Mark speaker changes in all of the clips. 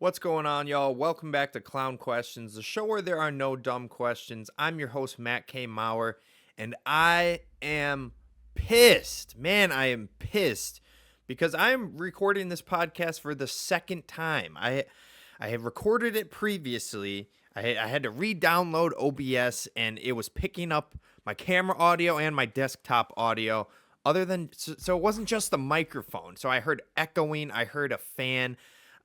Speaker 1: What's going on, y'all? Welcome back to Clown Questions, the show where there are no dumb questions. I'm your host, Matt K. Maurer, and I am pissed. Man, I am pissed because I'm recording this podcast for the second time. I have recorded it previously. I had to re-download OBS, and it was picking up my camera audio and my desktop audio. So it wasn't just the microphone. So I heard echoing. I heard a fan.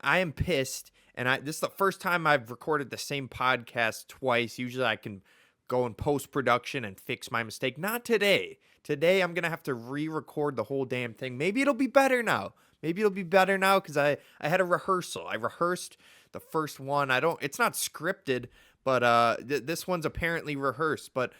Speaker 1: I am pissed, and this is the first time I've recorded the same podcast twice. Usually I can go in post-production and fix my mistake. Not today. Today I'm going to have to re-record the whole damn thing. Maybe it'll be better now. Because I had a rehearsal. I rehearsed the first one. It's not scripted, but this one's apparently rehearsed. But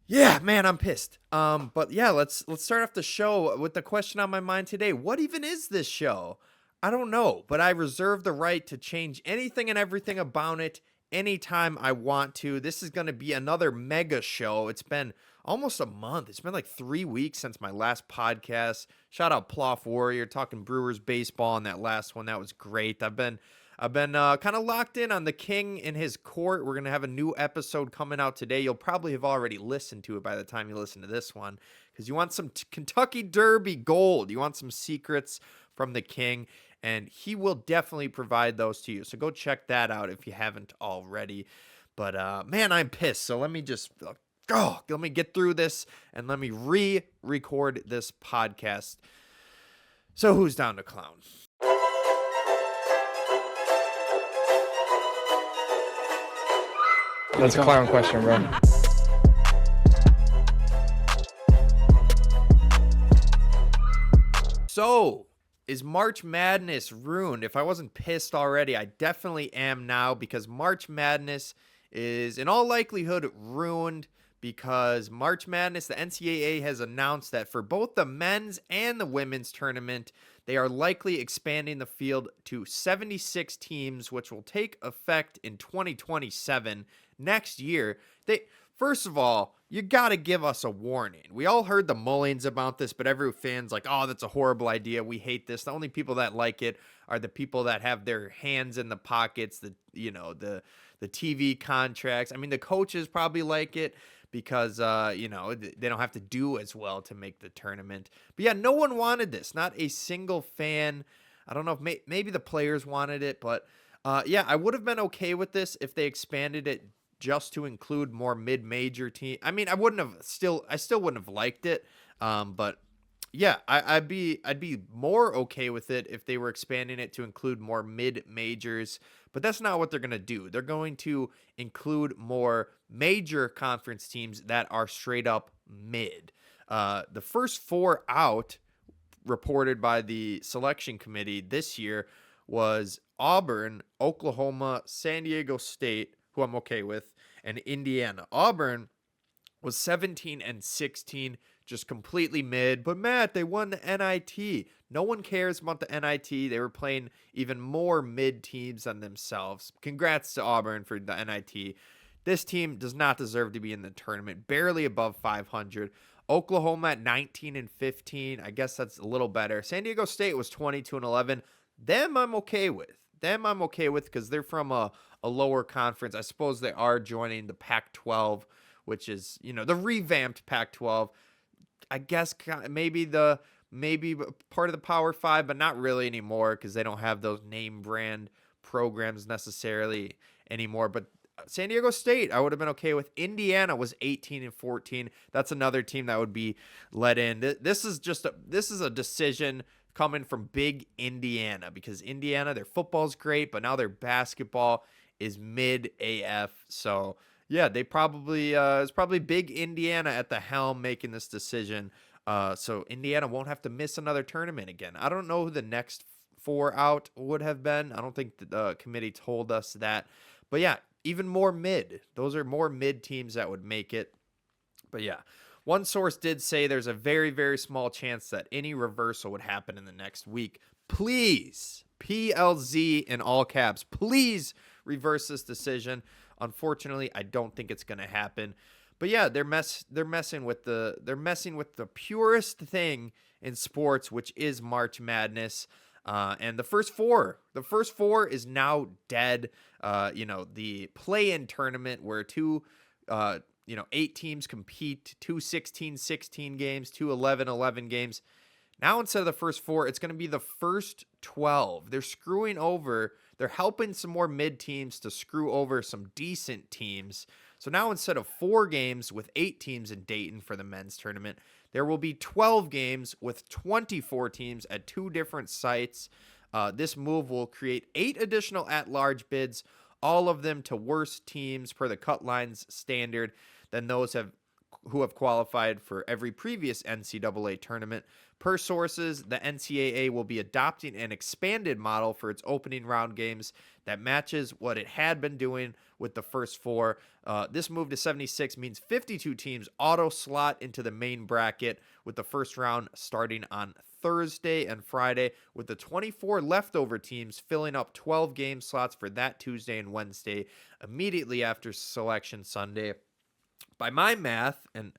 Speaker 1: yeah, man, I'm pissed. But yeah, let's start off the show with the question on my mind today. What even is this show? I don't know, but I reserve the right to change anything and everything about it anytime I want to. This is going to be another mega show. It's been almost a month. It's been like 3 weeks since my last podcast. Shout out Ploff Warrior, talking Brewers baseball on that last one. That was great. I've been kind of locked in on the king in his court. We're going to have a new episode coming out today. You'll probably have already listened to it by the time you listen to this one, because you want some Kentucky Derby gold. You want some secrets from the king, and he will definitely provide those to you. So go check that out if you haven't already. But man, I'm pissed. So let me get through this and let me re-record this podcast. So who's down to clown?
Speaker 2: That's a clown question, bro.
Speaker 1: So, is March Madness ruined? If I wasn't pissed already, I definitely am now, because March Madness is in all likelihood ruined, because March Madness, the NCAA has announced that for both the men's and the women's tournament, they are likely expanding the field to 76 teams, which will take effect in 2027, next year. First of all, you got to give us a warning. We all heard the mullings about this, but every fan's like, oh, that's a horrible idea. We hate this. The only people that like it are the people that have their hands in the pockets, the TV contracts. I mean, the coaches probably like it because, they don't have to do as well to make the tournament. But yeah, no one wanted this. Not a single fan. I don't know if maybe the players wanted it, but yeah, I would have been okay with this if they expanded it just to include more mid-major team. I mean, I still wouldn't have liked it. But yeah, I'd be more okay with it if they were expanding it to include more mid-majors, but that's not what they're going to do. They're going to include more major conference teams that are straight up mid. The first four out reported by the selection committee this year was Auburn, Oklahoma, San Diego State, who I'm okay with, and Indiana. Auburn was 17-16, just completely mid. But Matt, they won the NIT. No one cares about the NIT. They were playing even more mid teams than themselves. Congrats to Auburn for the NIT. This team does not deserve to be in the tournament. Barely above 500. Oklahoma at 19-15. I guess that's a little better. San Diego State was 22-11. Them I'm okay with. Because they're from a lower conference. I suppose they are joining the Pac-12, which is, the revamped Pac-12. I guess maybe part of the Power 5, but not really anymore, because they don't have those name brand programs necessarily anymore. But San Diego State, I would have been okay with. Indiana was 18-14. That's another team that would be let in. This is a decision coming from big Indiana, because Indiana, their football's great, but now their basketball is mid AF. So yeah, they probably it's probably big Indiana at the helm making this decision. So Indiana won't have to miss another tournament again. I don't know who the next four out would have been. I don't think the committee told us that. But yeah, even more mid. Those are more mid teams that would make it. But yeah, one source did say there's a very, very small chance that any reversal would happen in the next week. Please, PLZ in all caps, please reverse this decision. Unfortunately, I don't think it's going to happen. But yeah, they're messing with the purest thing in sports, which is March Madness. And the first four is now dead. The play-in tournament where two 8 teams compete, two 16-16 games, two 11-11 games. Now, instead of the first 4, it's going to be the first 12. They're helping some more mid teams to screw over some decent teams. So now, instead of 4 games with 8 teams in Dayton for the men's tournament, there will be 12 games with 24 teams at 2 different sites. This move will create 8 additional at-large bids, all of them to worse teams per the cut lines standard than those who have qualified for every previous NCAA tournament. Per sources, the NCAA will be adopting an expanded model for its opening round games that matches what it had been doing with the first 4. This move to 76 means 52 teams auto slot into the main bracket, with the first round starting on Thursday and Friday, with the 24 leftover teams filling up 12 game slots for that Tuesday and Wednesday immediately after Selection Sunday. By my math, and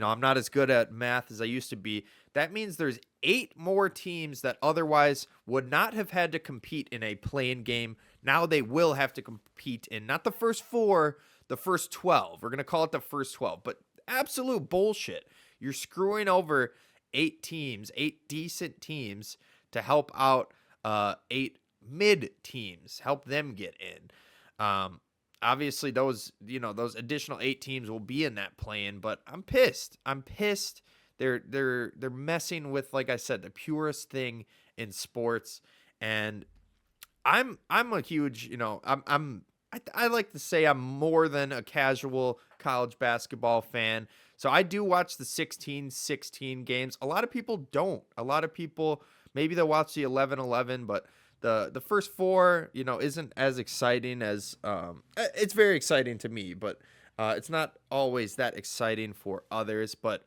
Speaker 1: I'm not as good at math as I used to be, that means there's 8 more teams that otherwise would not have had to compete in a play-in game. Now they will have to compete in not the first 4, the first 12. We're going to call it the first 12, but absolute bullshit. You're screwing over 8 teams, 8 decent teams, to help out 8 mid teams, help them get in. Obviously, those additional 8 teams will be in that play-in, but I'm pissed. They're messing with, like I said, the purest thing in sports, and I'm a huge, I like to say I'm more than a casual college basketball fan. So I do watch the 16-16 games. A lot of people don't. A lot of people, maybe they'll watch the 11-11, but the first 4, isn't as exciting as it's very exciting to me, but it's not always that exciting for others. But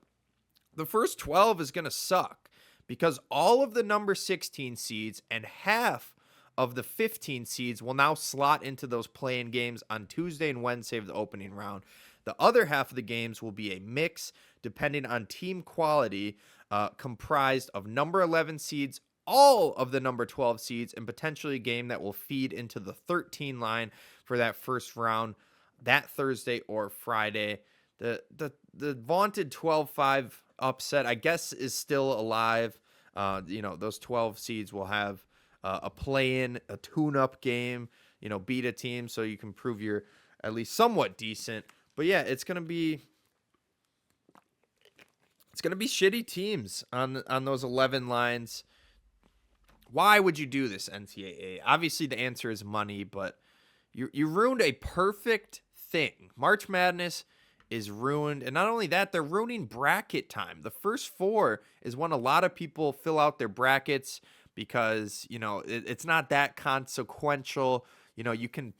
Speaker 1: the first 12 is going to suck because all of the number 16 seeds and half of the 15 seeds will now slot into those play-in games on Tuesday and Wednesday of the opening round. The other half of the games will be a mix depending on team quality, comprised of number 11 seeds, all of the number 12 seeds, and potentially a game that will feed into the 13 line for that first round that Thursday or Friday. The vaunted 12-5 upset, I guess, is still alive. Those 12 seeds will have a play-in, a tune-up game, beat a team so you can prove you're at least somewhat decent. But yeah, it's gonna be shitty teams on those 11 lines. Why would you do this, NCAA? Obviously, the answer is money, but you ruined a perfect thing. March Madness is ruined, and not only that, they're ruining bracket time. The first 4 is when a lot of people fill out their brackets because it's not that consequential. You can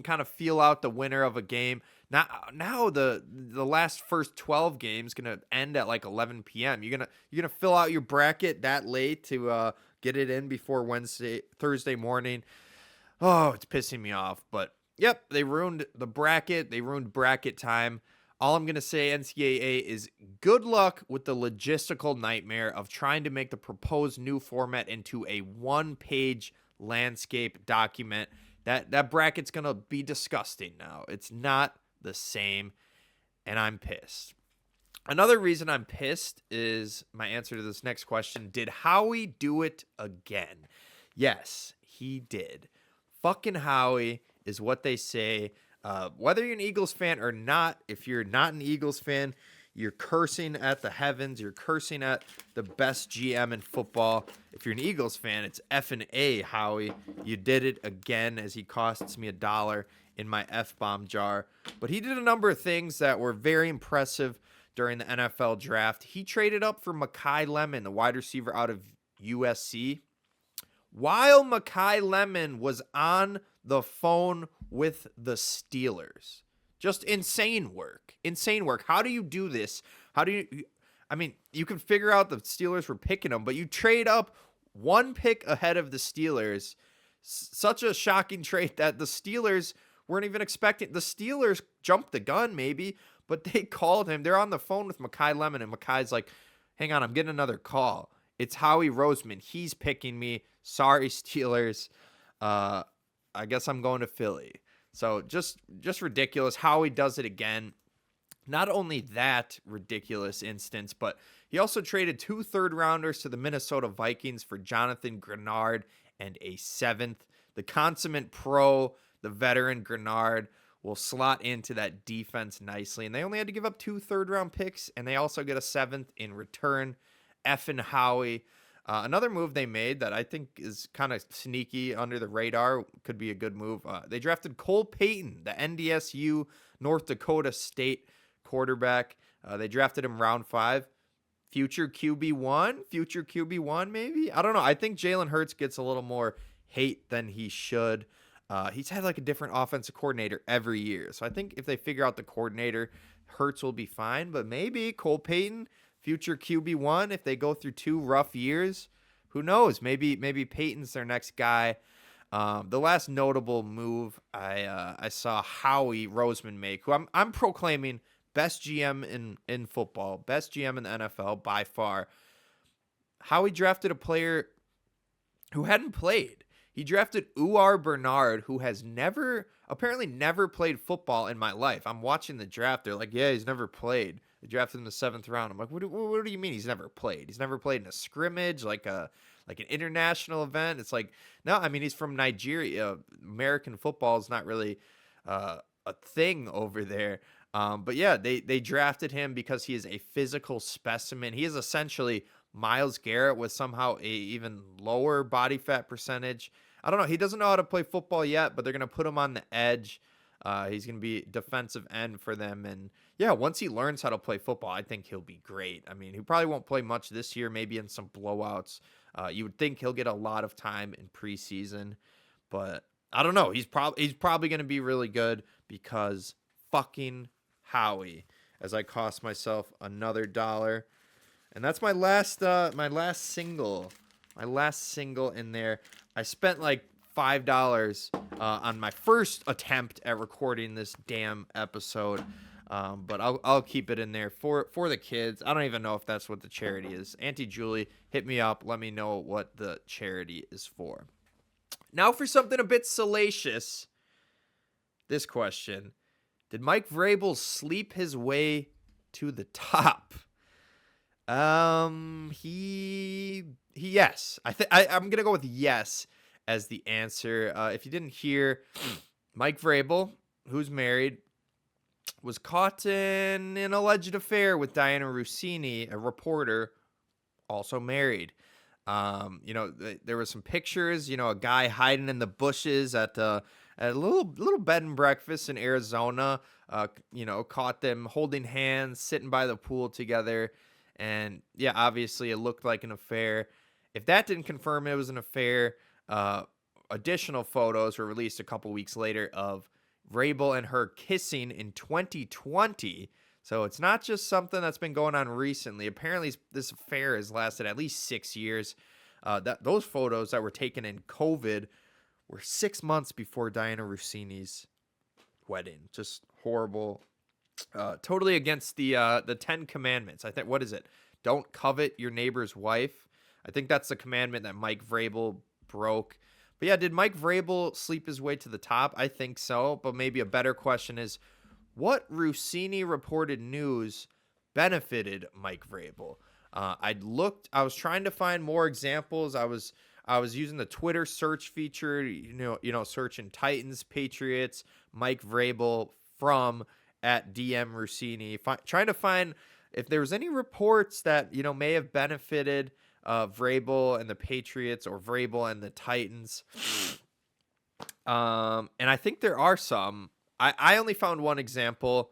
Speaker 1: kind of feel out the winner of a game. Now the last first 12 games gonna end at like 11 p.m. You're gonna fill out your bracket that late to get it in before Thursday morning. Oh, it's pissing me off. But yep, they ruined the bracket. They ruined bracket time. All I'm gonna say, NCAA, is good luck with the logistical nightmare of trying to make the proposed new format into a 1-page landscape document. That bracket's gonna be disgusting now. It's not the same, and I'm pissed. Another reason I'm pissed is my answer to this next question. Did Howie do it again? Yes, he did. Fucking Howie is what they say. Whether you're an Eagles fan or not, if you're not an Eagles fan, you're cursing at the heavens. You're cursing at the best GM in football. If you're an Eagles fan, it's effing A, Howie. You did it again, as he costs me $1 in my F-bomb jar. But he did a number of things that were very impressive during the NFL draft. He traded up for Mekhi Lemon, the wide receiver out of USC, while Mekhi Lemon was on the phone with the Steelers. Just insane work. Insane work. How do you do this? You can figure out the Steelers were picking him, but you trade up 1 pick ahead of the Steelers. Such a shocking trade that the Steelers weren't even expecting. The Steelers jumped the gun maybe, but they called him. They're on the phone with Mekhi Lemon, and Mekhi's like, hang on, I'm getting another call. It's Howie Roseman. He's picking me. Sorry, Steelers. I guess I'm going to Philly. So just ridiculous. Howie does it again. Not only that ridiculous instance, but he also traded 2 third-rounders to the Minnesota Vikings for Jonathan Grenard and a 7th. The consummate pro, the veteran Grenard, will slot into that defense nicely. And they only had to give up 2 third-round picks, and they also get a 7th in return. Effing Howie. Another move they made that I think is kind of sneaky under the radar, could be a good move. They drafted Cole Payton, the NDSU North Dakota State quarterback. They drafted him round 5. Future QB1 maybe? I don't know. I think Jalen Hurts gets a little more hate than he should. He's had like a different offensive coordinator every year. So I think if they figure out the coordinator, Hurts will be fine. But maybe Cole Payton, future QB1, if they go through 2 rough years, who knows? Maybe Payton's their next guy. The last notable move I saw Howie Roseman make, who I'm proclaiming best GM in football, best GM in the NFL by far. Howie drafted a player who hadn't played. He drafted Uar Bernard, who has apparently never played football in my life. I'm watching the draft. They're like, yeah, he's never played. They drafted him in the 7th round. I'm like, what do you mean he's never played? He's never played in a scrimmage, like an international event. It's like, no, I mean, he's from Nigeria. American football is not really a thing over there. But yeah, they drafted him because he is a physical specimen. He is essentially Myles Garrett with somehow a even lower body fat percentage. I don't know. He doesn't know how to play football yet, but they're going to put him on the edge. He's going to be defensive end for them. And yeah, once he learns how to play football, I think he'll be great. I mean, he probably won't play much this year, maybe in some blowouts. You would think he'll get a lot of time in preseason, but I don't know. He's probably going to be really good because fucking Howie, as I cost myself another $1. And that's my last single in there. I spent like $5 on my first attempt at recording this damn episode. But I'll keep it in there for the kids. I don't even know if that's what the charity is. Auntie Julie, hit me up. Let me know what the charity is for. Now for something a bit salacious. This question. Did Mike Vrabel sleep his way to the top? Yes. I'm gonna go with yes as the answer. If you didn't hear, Mike Vrabel, who's married, was caught in an alleged affair with Diana Rossini, a reporter, also married. There were some pictures. A guy hiding in the bushes at a little bed and breakfast in Arizona. Caught them holding hands, sitting by the pool together. And yeah, obviously it looked like an affair. If that didn't confirm it was an affair, additional photos were released a couple weeks later of Vrabel and her kissing in 2020. So it's not just something that's been going on recently. Apparently this affair has lasted at least 6 years. Those photos that were taken in COVID were 6 months before Diana Rossini's wedding. Just horrible. Totally against the 10 commandments. I think, what is it? Don't covet your neighbor's wife. I think that's the commandment that Mike Vrabel broke. But yeah, did Mike Vrabel sleep his way to the top? I think so. But maybe a better question is, what Rossini reported news benefited Mike Vrabel? I was trying to find more examples. I was using the Twitter search feature, searching Titans, Patriots, Mike Vrabel from at DM Rossini, trying to find if there was any reports that, may have benefited Vrabel and the Patriots or Vrabel and the Titans. And I think there are some. I only found one example.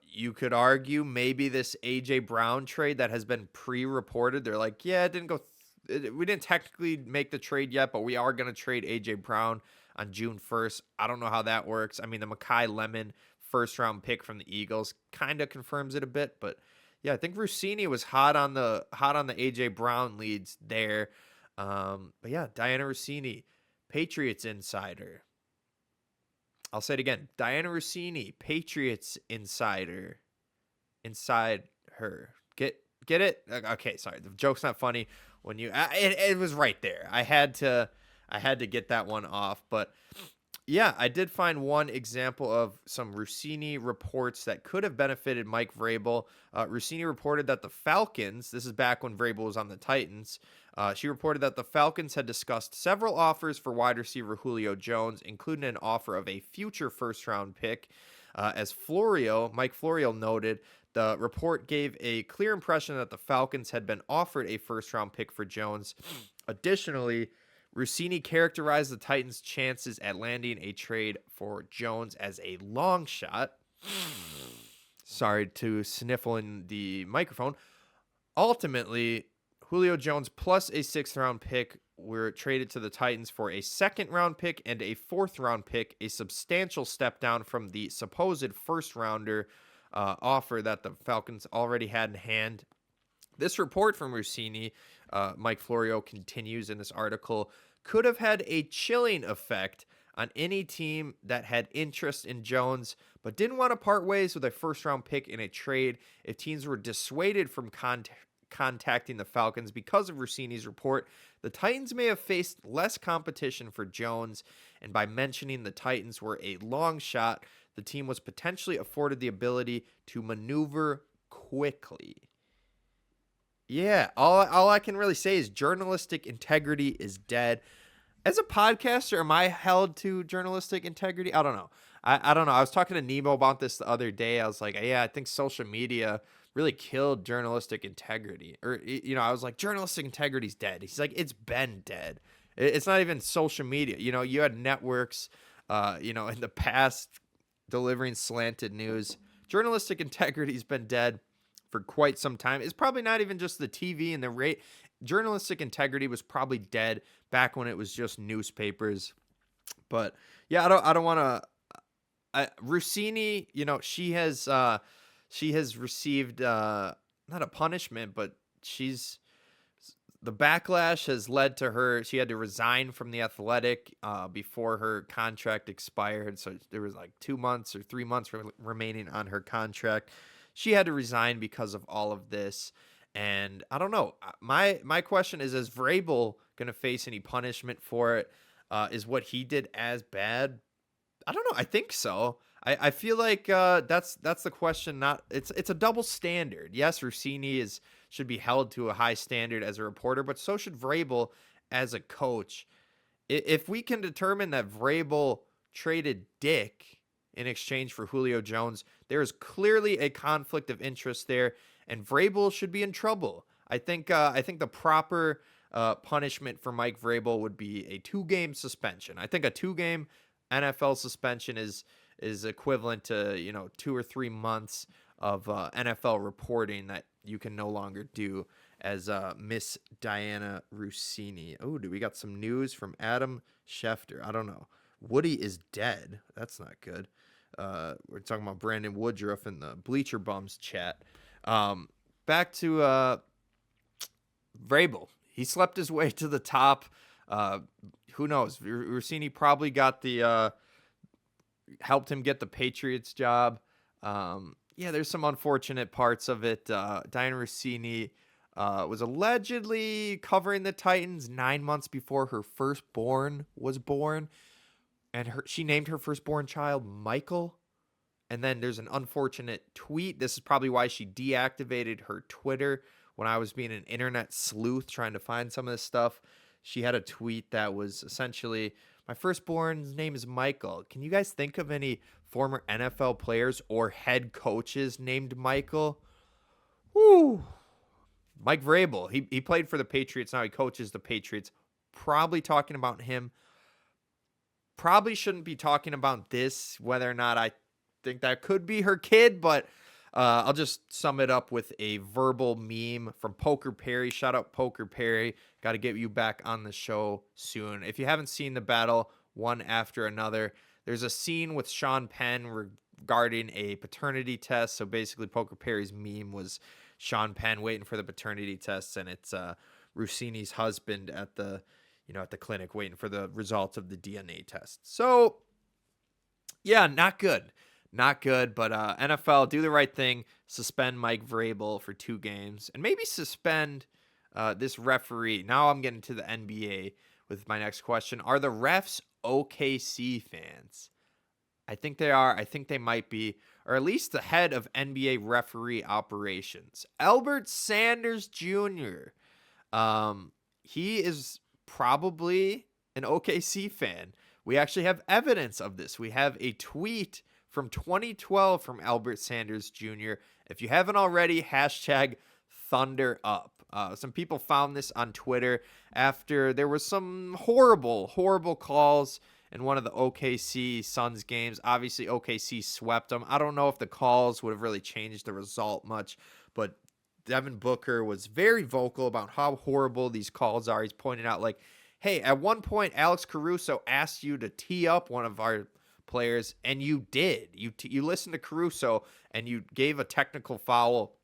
Speaker 1: You could argue maybe this AJ Brown trade that has been pre-reported. They're like, yeah, it didn't go. We didn't technically make the trade yet, but we are going to trade AJ Brown on June 1st. I don't know how that works. I mean, the Mekhi Lemon first-round pick from the Eagles kind of confirms it a bit, but yeah, I think Rossini was hot on the AJ Brown leads there. But yeah, Diana Rossini, Patriots insider. I'll say it again. Diana Rossini, Patriots insider. Inside her. Get it? Okay, sorry. The joke's not funny when it was right there. I had to get that one off, but yeah, I did find one example of some Rossini reports that could have benefited Mike Vrabel. Rossini reported that the Falcons, this is back when Vrabel was on the Titans, she reported that the Falcons had discussed several offers for wide receiver Julio Jones, including an offer of a future first-round pick. As Mike Florio noted, the report gave a clear impression that the Falcons had been offered a first-round pick for Jones. Additionally, Rossini characterized the Titans' chances at landing a trade for Jones as a long shot. Sorry to sniffle in the microphone. Ultimately, Julio Jones plus a sixth-round pick were traded to the Titans for a second-round pick and a fourth-round pick, a substantial step down from the supposed first-rounder offer that the Falcons already had in hand. This report from Rossini, Mike Florio continues in this article, could have had a chilling effect on any team that had interest in Jones but didn't want to part ways with a first-round pick in a trade if teams were dissuaded from contacting the Falcons because of Rossini's report. The Titans may have faced less competition for Jones, and by mentioning the Titans were a long shot, the team was potentially afforded the ability to maneuver quickly. Yeah, all I can really say is journalistic integrity is dead. As a podcaster, am I held to journalistic integrity? I don't know. I don't know. I was talking to Nemo about this the other day. I was like, yeah, I think social media really killed journalistic integrity. Or, I was like, journalistic integrity's dead. He's like, it's been dead. It's not even social media. You had networks, in the past delivering slanted news. Journalistic integrity's been dead for quite some time. It's probably not even just the TV and the rate. Journalistic integrity was probably dead back when it was just newspapers. But yeah, I don't want to. Rossini, she has received not a punishment, but the backlash has led to her. She had to resign from the Athletic before her contract expired. So there was like 2 months or 3 months remaining on her contract. She had to resign because of all of this. And I don't know. My question is Vrabel going to face any punishment for it? Is what he did as bad? I don't know. I think so. I feel like that's the question. It's a double standard. Yes, Rossini should be held to a high standard as a reporter, but so should Vrabel as a coach. If we can determine that Vrabel traded Dick in exchange for Julio Jones, there is clearly a conflict of interest there, and Vrabel should be in trouble. I think the proper punishment for Mike Vrabel would be a 2-game suspension. I think a 2-game NFL suspension is equivalent to 2 or 3 months of NFL reporting that you can no longer do as Miss Diana Rossini. Oh, do we got some news from Adam Schefter? I don't know. Woody is dead. That's not good. We're talking about Brandon Woodruff in the Bleacher Bums chat. Back to Vrabel. He slept his way to the top. Who knows? Rossini probably got helped him get the Patriots job. There's some unfortunate parts of it. Diana Rossini was allegedly covering the Titans 9 months before her firstborn was born. And she named her firstborn child Michael. And then there's an unfortunate tweet. This is probably why she deactivated her Twitter when I was being an internet sleuth trying to find some of this stuff. She had a tweet that was essentially, my firstborn's name is Michael. Can you guys think of any former NFL players or head coaches named Michael? Woo. Mike Vrabel. He played for the Patriots. Now he coaches the Patriots. Probably talking about him. Probably shouldn't be talking about this, whether or not I think that could be her kid, but I'll just sum it up with a verbal meme from Poker Perry. Shout out Poker Perry. Got to get you back on the show soon. If you haven't seen the battle one after another, there's a scene with Sean Penn regarding a paternity test. So basically Poker Perry's meme was Sean Penn waiting for the paternity tests, and it's Rossini's husband at the clinic waiting for the results of the DNA test. So, yeah, not good. Not good, but NFL, do the right thing. Suspend Mike Vrabel for 2 games and maybe suspend this referee. Now I'm getting to the NBA with my next question. Are the refs OKC fans? I think they are. I think they might be, or at least the head of NBA referee operations, Albert Sanders Jr. He is probably an OKC fan. We actually have evidence of this. We have a tweet from 2012 from Albert Sanders Jr. If you haven't already, hashtag Thunder Up. Some people found this on Twitter after there was some horrible, horrible calls in one of the OKC Suns games. Obviously, OKC swept them. I don't know if the calls would have really changed the result much, but Devin Booker was very vocal about how horrible these calls are. He's pointing out, like, hey, at one point, Alex Caruso asked you to tee up one of our players, and you did. You listened to Caruso, and you gave a technical foul.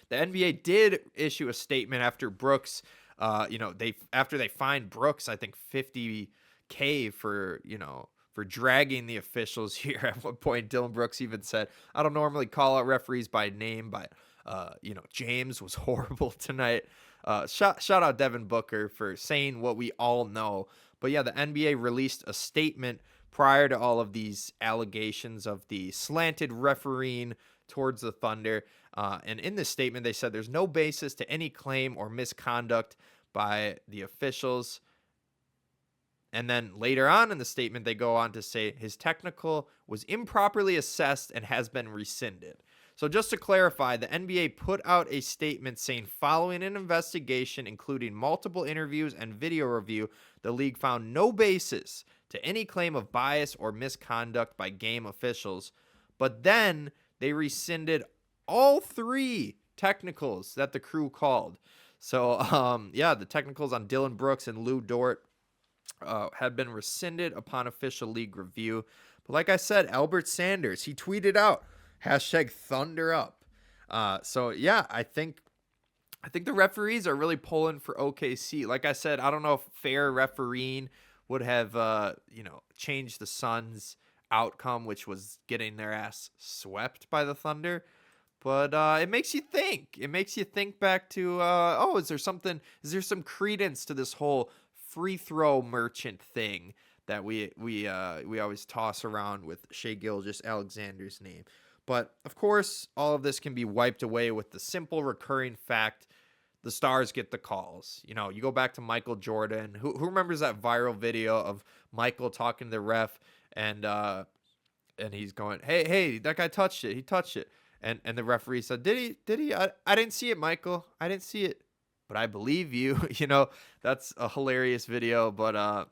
Speaker 1: The NBA did issue a statement after Brooks, after they fined Brooks, I think $50K for dragging the officials here. At one point, Dylan Brooks even said, I don't normally call out referees by name, but James was horrible tonight. Shout out Devin Booker for saying what we all know. But yeah, the NBA released a statement prior to all of these allegations of the slanted refereeing towards the Thunder. And in this statement, they said there's no basis to any claim or misconduct by the officials. And then later on in the statement, they go on to say his technical was improperly assessed and has been rescinded. So just to clarify, the NBA put out a statement saying following an investigation, including multiple interviews and video review, the league found no basis to any claim of bias or misconduct by game officials. But then they rescinded all 3 technicals that the crew called. So, the technicals on Dylan Brooks and Lou Dort had been rescinded upon official league review. But like I said, Albert Sanders, he tweeted out, hashtag Thunder Up. I think the referees are really pulling for OKC. Like I said, I don't know if fair refereeing would have, changed the Suns' outcome, which was getting their ass swept by the Thunder. But it makes you think. It makes you think back to, is there some credence to this whole free throw merchant thing that we always toss around with Shai Gilgeous-Alexander's name? But of course, all of this can be wiped away with the simple recurring fact the stars get the calls. You go back to Michael Jordan. Who remembers that viral video of Michael talking to the ref and he's going, hey, that guy touched it. He touched it. And the referee said, did he? I didn't see it, Michael. I didn't see it. But I believe you. That's a hilarious video. But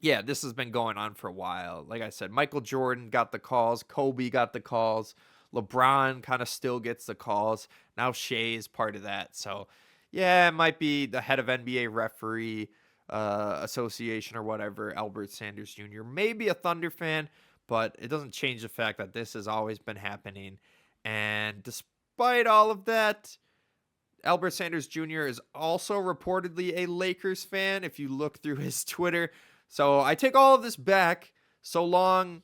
Speaker 1: this has been going on for a while. Like I said, Michael Jordan got the calls. Kobe got the calls. LeBron kind of still gets the calls. Now Shai is part of that. So, yeah, it might be the head of NBA referee association or whatever, Albert Sanders Jr. Maybe a Thunder fan, but it doesn't change the fact that this has always been happening. And despite all of that, Albert Sanders Jr. is also reportedly a Lakers fan if you look through his Twitter. So I take all of this back so long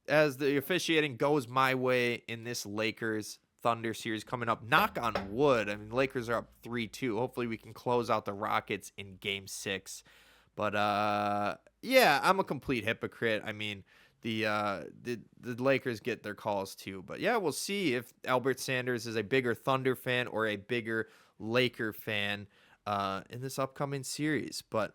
Speaker 1: as the officiating goes my way in this Lakers Thunder series coming up. Knock on wood. I mean, the Lakers are up 3-2. Hopefully we can close out the Rockets in Game 6. But, I'm a complete hypocrite. I mean, the Lakers get their calls too. But, we'll see if Albert Sanders is a bigger Thunder fan or a bigger Laker fan in this upcoming series. But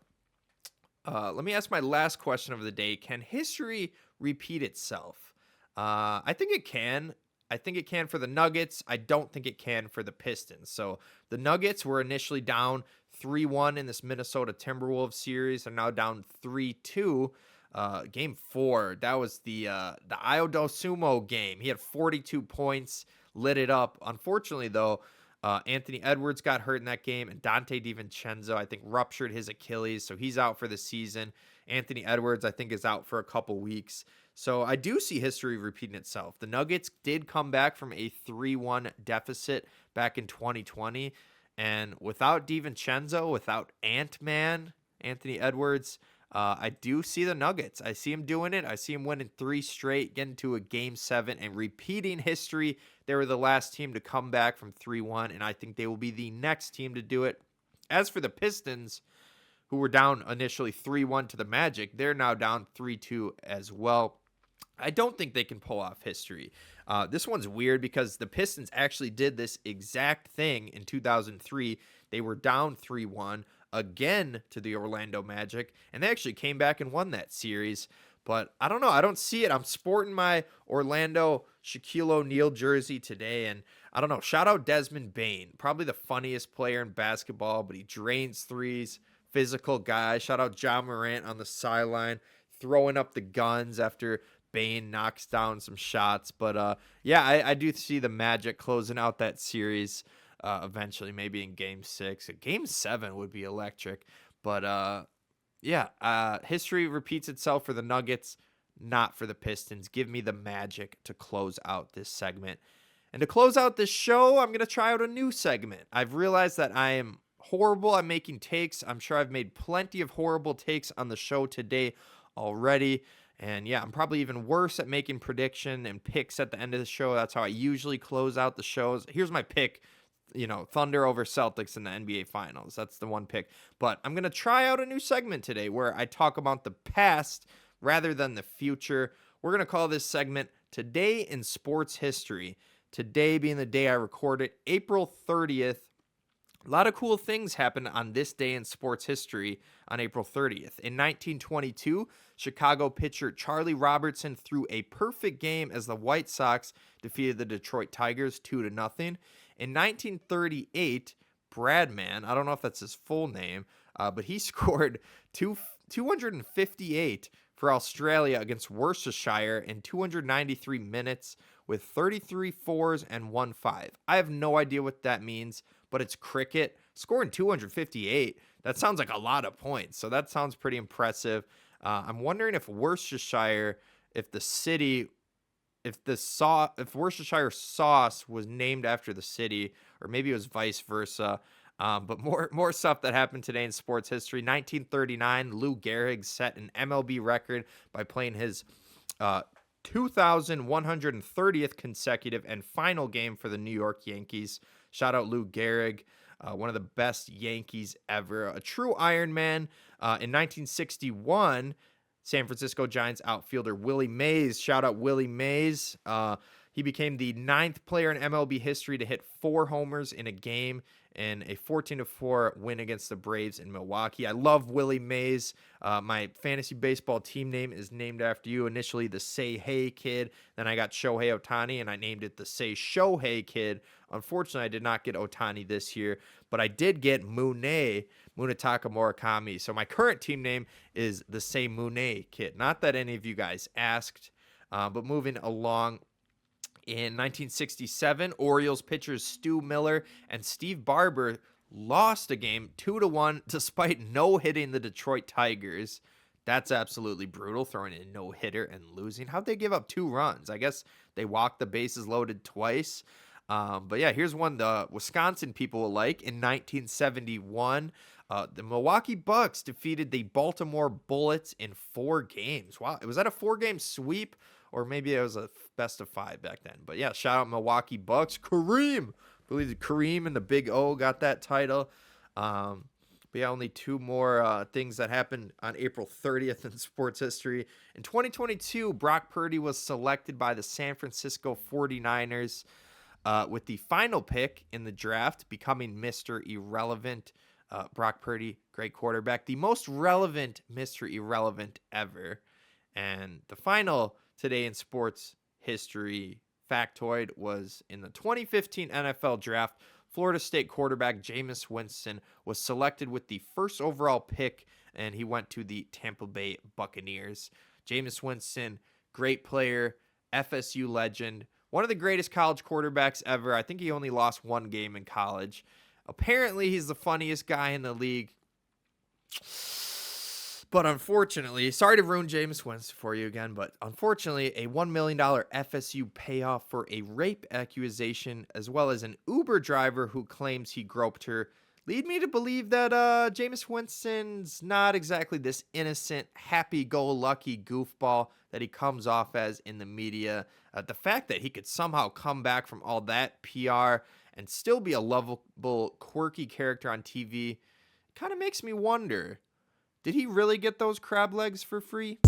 Speaker 1: let me ask my last question of the day. Can history repeat itself? I think it can. I think it can for the Nuggets. I don't think it can for the Pistons. So the Nuggets were initially down 3-1 in this Minnesota Timberwolves series. They're now down 3-2. Game 4, that was the Ayo Dosunmu game. He had 42 points, lit it up. Unfortunately, though, Anthony Edwards got hurt in that game, and Dante DiVincenzo, I think, ruptured his Achilles, so he's out for the season. Anthony Edwards, I think, is out for a couple weeks. So I do see history repeating itself. The Nuggets did come back from a 3-1 deficit back in 2020, and without DiVincenzo, without Ant-Man, Anthony Edwards, I do see the Nuggets. I see him doing it. I see him winning 3 straight, getting to a game 7, and repeating history. They were the last team to come back from 3-1, and I think they will be the next team to do it. As for the Pistons, who were down initially 3-1 to the Magic, they're now down 3-2 as well. I don't think they can pull off history. This one's weird because the Pistons actually did this exact thing in 2003. They were down 3-1 again to the Orlando Magic, and they actually came back and won that series. But I don't know. I don't see it. I'm sporting my Orlando Shaquille O'Neal jersey today, and I don't know. Shout out Desmond Bane, probably the funniest player in basketball, but he drains threes, physical guy. Shout out John Morant on the sideline, throwing up the guns after Bane knocks down some shots. But yeah, I do see the Magic closing out that series eventually, maybe in Game 6. Game 7 would be electric. But yeah, history repeats itself for the Nuggets, not for the Pistons. Give me the Magic to close out this segment. And to close out this show, I'm going to try out a new segment. I've realized that I am horrible at making takes. I'm sure I've made plenty of horrible takes on the show today already. And yeah, I'm probably even worse at making prediction and picks at the end of the show. That's how I usually close out the shows. Here's my pick. Thunder over Celtics in the NBA Finals. That's the one pick. But I'm going to try out a new segment today where I talk about the past rather than the future. We're going to call this segment Today in Sports History. Today being the day I recorded, April 30th. A lot of cool things happened on this day in sports history on April 30th. In 1922, Chicago pitcher Charlie Robertson threw a perfect game as the White Sox defeated the Detroit Tigers 2-0. In 1938, Bradman, I don't know if that's his full name, but he scored 258 for Australia against Worcestershire in 293 minutes with 33 fours and 1 5. I have no idea what that means, but it's cricket. Scoring 258, that sounds like a lot of points, so that sounds pretty impressive. I'm wondering if Worcestershire, if Worcestershire sauce was named after the city, or maybe it was vice versa. But more stuff that happened today in sports history. 1939, Lou Gehrig set an MLB record by playing his 2,130th consecutive and final game for the New York Yankees. Shout out Lou Gehrig, one of the best Yankees ever. A true Iron Man. In 1961, San Francisco Giants outfielder Willie Mays. Shout out Willie Mays. He became the 9th player in MLB history to hit 4 homers in a game in a 14-4 win against the Braves in Milwaukee. I love Willie Mays. My fantasy baseball team name is named after you. Initially, the Say Hey Kid. Then I got Shohei Ohtani, and I named it the Say Shohei Kid. Unfortunately, I did not get Ohtani this year, but I did get Munetaka Murakami. So my current team name is the Say Mune Kid. Not that any of you guys asked, but moving along. In 1967, Orioles pitchers Stu Miller and Steve Barber lost a game 2-1 despite no-hitting the Detroit Tigers. That's absolutely brutal, throwing a no-hitter and losing. How'd they give up 2 runs? I guess they walked the bases loaded twice. But yeah, here's one the Wisconsin people will like. In 1971, the Milwaukee Bucks defeated the Baltimore Bullets in 4 games. Wow, was that a 4-game sweep? Or maybe it was a best of 5 back then. But yeah, shout out Milwaukee Bucks. Kareem! I believe Kareem and the Big O got that title. But yeah, only 2 more things that happened on April 30th in sports history. In 2022, Brock Purdy was selected by the San Francisco 49ers with the final pick in the draft, becoming Mr. Irrelevant. Brock Purdy, great quarterback. The most relevant Mr. Irrelevant ever. And the final today in sports history factoid was in the 2015 NFL draft, Florida State quarterback Jameis Winston was selected with the first overall pick, and he went to the Tampa Bay Buccaneers. Jameis Winston, great player, FSU legend, one of the greatest college quarterbacks ever. I think he only lost 1 game in college. Apparently, he's the funniest guy in the league. But unfortunately, sorry to ruin Jameis Winston for you again, but unfortunately, a $1 million FSU payoff for a rape accusation, as well as an Uber driver who claims he groped her, lead me to believe that Jameis Winston's not exactly this innocent, happy-go-lucky goofball that he comes off as in the media. The fact that he could somehow come back from all that PR and still be a lovable, quirky character on TV kind of makes me wonder, did he really get those crab legs for free?